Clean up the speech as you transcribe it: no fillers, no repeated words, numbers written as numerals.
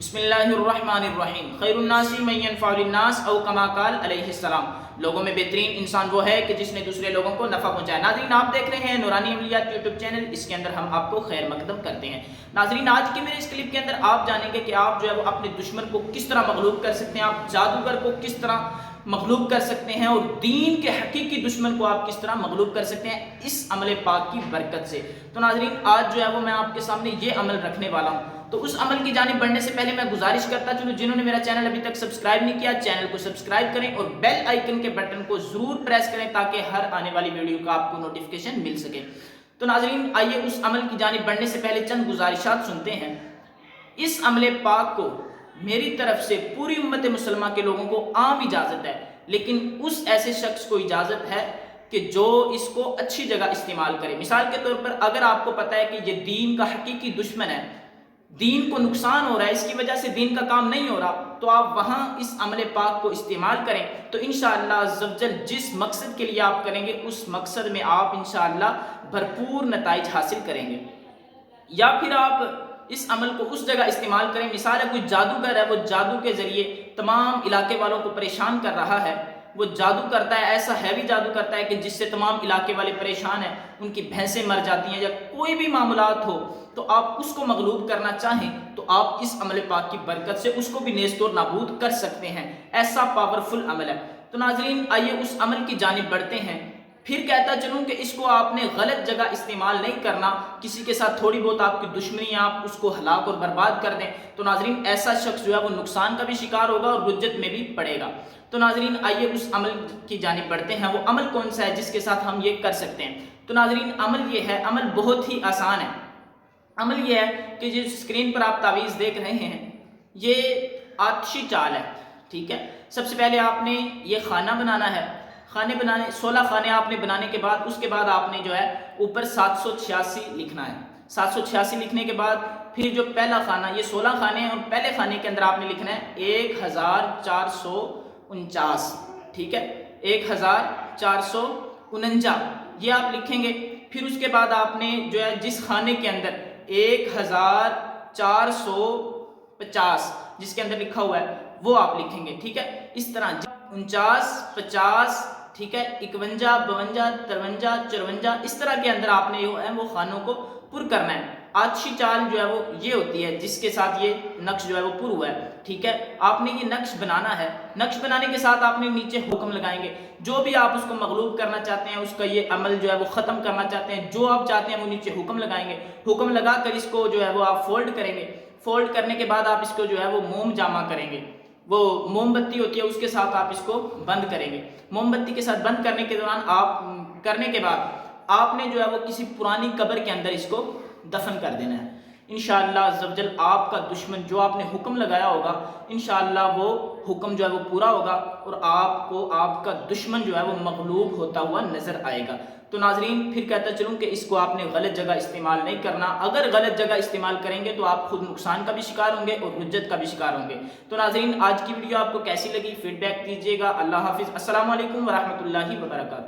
بسم اللہ الرحمن الرحیم خیر الناس من ينفع للناس او کما قال علیہ السلام۔ لوگوں میں بہترین انسان وہ ہے کہ جس نے دوسرے لوگوں کو نفع پہنچائے۔ ناظرین، آپ دیکھ رہے ہیں نورانی عملیات یوٹیوب چینل، اس کے اندر ہم آپ کو خیر مقدم کرتے ہیں۔ ناظرین، آج کی میرے اس کلپ کے اندر آپ جانیں گے کہ آپ جو ہے وہ اپنے دشمن کو کس طرح مغلوب کر سکتے ہیں، آپ جادوگر کو کس طرح مغلوب کر سکتے ہیں، اور دین کے حقیقی دشمن کو آپ کس طرح مغلوب کر سکتے ہیں اس عمل پاک کی برکت سے۔ تو ناظرین، آج جو ہے وہ میں آپ کے سامنے یہ عمل رکھنے والا ہوں۔ تو اس عمل کی جانب بڑھنے سے پہلے میں گزارش کرتا چلوں، جنہوں نے میرا چینل ابھی تک سبسکرائب نہیں کیا، چینل کو سبسکرائب کریں اور بیل آئیکن کے بٹن کو ضرور پریس کریں تاکہ ہر آنے والی ویڈیو کا آپ کو نوٹیفیکیشن مل سکے۔ تو ناظرین، آئیے اس عمل کی جانب بڑھنے سے پہلے چند گزارشات سنتے ہیں۔ اس عمل پاک کو میری طرف سے پوری امت مسلمہ کے لوگوں کو عام اجازت ہے، لیکن اس ایسے شخص کو اجازت ہے کہ جو اس کو اچھی جگہ استعمال کرے۔ مثال کے طور پر اگر آپ کو پتہ ہے کہ یہ دین کا حقیقی دشمن ہے، دین کو نقصان ہو رہا ہے، اس کی وجہ سے دین کا کام نہیں ہو رہا، تو آپ وہاں اس عمل پاک کو استعمال کریں تو انشاءاللہ عزوجل جس مقصد کے لیے آپ کریں گے اس مقصد میں آپ انشاءاللہ بھرپور نتائج حاصل کریں گے۔ یا پھر آپ اس عمل کو اس جگہ استعمال کریں، مثال ہے کوئی جادوگر ہے، وہ جادو کے ذریعے تمام علاقے والوں کو پریشان کر رہا ہے، وہ جادو کرتا ہے، ایسا ہیوی جادو کرتا ہے کہ جس سے تمام علاقے والے پریشان ہیں، ان کی بھینسیں مر جاتی ہیں، یا کوئی بھی معاملات ہو، تو آپ اس کو مغلوب کرنا چاہیں تو آپ اس عمل پاک کی برکت سے اس کو بھی نیست و نابود کر سکتے ہیں۔ ایسا پاورفل عمل ہے۔ تو ناظرین، آئیے اس عمل کی جانب بڑھتے ہیں۔ پھر کہتا چلوں کہ اس کو آپ نے غلط جگہ استعمال نہیں کرنا، کسی کے ساتھ تھوڑی بہت آپ کی دشمنی آپ اس کو ہلاک اور برباد کر دیں تو ناظرین ایسا شخص جو ہے وہ نقصان کا بھی شکار ہوگا اور حجت میں بھی پڑے گا۔ تو ناظرین، آئیے اس عمل کی جانب بڑھتے ہیں۔ وہ عمل کون سا ہے جس کے ساتھ ہم یہ کر سکتے ہیں؟ تو ناظرین، عمل یہ ہے، عمل بہت ہی آسان ہے۔ عمل یہ ہے کہ جو اسکرین پر آپ تعویذ دیکھ رہے ہیں یہ آتشی چال ہے، ٹھیک ہے۔ سب سے پہلے آپ نے یہ خانہ بنانا ہے۔ خانے بنانے 16 خانے آپ نے بنانے کے بعد اس کے بعد آپ نے جو ہے اوپر 786 لکھنا ہے۔ 786 لکھنے کے بعد پھر جو پہلا خانہ، یہ 16 خانے ہیں اور پہلے خانے کے اندر آپ نے لکھنا ہے 1449، ٹھیک ہے، 1449 یہ آپ لکھیں گے۔ پھر اس کے بعد آپ نے جو ہے جس خانے کے اندر 1450 جس کے اندر لکھا ہوا ہے وہ آپ لکھیں گے، ٹھیک ہے۔ اس طرح 49 50، ٹھیک ہے، 51 52 53 54 اس طرح کے اندر آپ نے وہ خانوں کو پر کرنا ہے۔ آتشی چال جو ہے وہ یہ ہوتی ہے جس کے ساتھ یہ نقش جو ہے وہ پر ہوا ہے، ٹھیک ہے۔ آپ نے یہ نقش بنانا ہے۔ نقش بنانے کے ساتھ آپ نے نیچے حکم لگائیں گے، جو بھی آپ اس کو مغلوب کرنا چاہتے ہیں، اس کا یہ عمل جو ہے وہ ختم کرنا چاہتے ہیں، جو آپ چاہتے ہیں وہ نیچے حکم لگائیں گے۔ حکم لگا کر اس کو جو ہے وہ آپ فولڈ کریں گے۔ فولڈ کرنے کے بعد آپ اس کو جو ہے وہ موم جامع کریں گے، وہ موم بتی ہوتی ہے اس کے ساتھ آپ اس کو بند کریں گے۔ موم بتی کے ساتھ بند کرنے کے دوران کرنے کے بعد آپ نے جو ہے وہ کسی پرانی قبر کے اندر اس کو دفن کر دینا ہے۔ انشاءاللہ عزوجل آپ کا دشمن جو آپ نے حکم لگایا ہوگا انشاءاللہ وہ حکم جو ہے وہ پورا ہوگا اور آپ کو آپ کا دشمن جو ہے وہ مغلوب ہوتا ہوا نظر آئے گا۔ تو ناظرین، پھر کہتا چلوں کہ اس کو آپ نے غلط جگہ استعمال نہیں کرنا۔ اگر غلط جگہ استعمال کریں گے تو آپ خود نقصان کا بھی شکار ہوں گے اور حجت کا بھی شکار ہوں گے۔ تو ناظرین، آج کی ویڈیو آپ کو کیسی لگی فیڈ بیک دیجیے گا۔ اللہ حافظ، السلام علیکم ورحمۃ اللہ وبرکاتہ۔